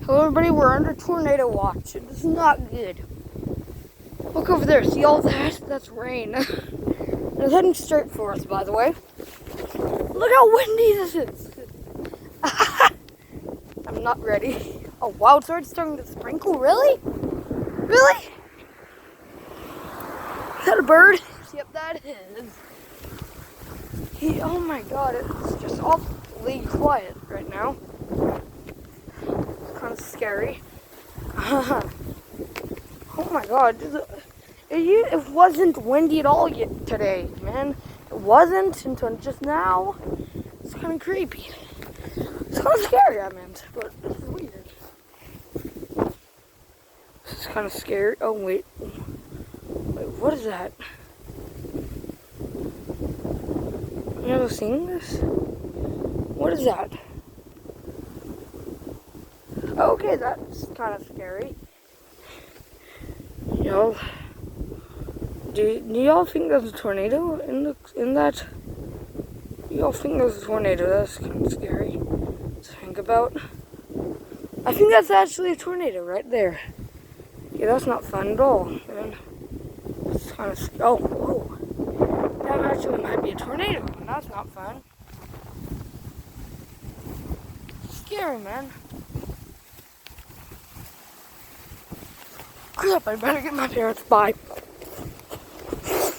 Hello everybody, we're under tornado watch. It's not good. Look over there, see all that? That's rain. And it's heading straight for us, by the way. Look how windy this is. I'm not ready. Oh wow, it's already starting to sprinkle, really? Really? Is that a bird? Yep, that is. Oh my god, it's just awfully quiet right now. It's kind of scary. Oh my god, it wasn't windy at all yet today, man. It wasn't until just now. It's kind of creepy. It's kind of scary, I meant, but this is weird. This is kind of scary. Oh wait, what is that? Have you ever seen this? What is that? Okay, that's kind of scary. Y'all, do y'all think there's a tornado in that? Y'all think there's a tornado? That's kind of scary to think about. I think that's actually a tornado right there. Yeah, that's not fun at all, man. It's kind of whoa. That actually might be a tornado, and that's not fun. It's scary, man. Crap, I better get my parents. Bye.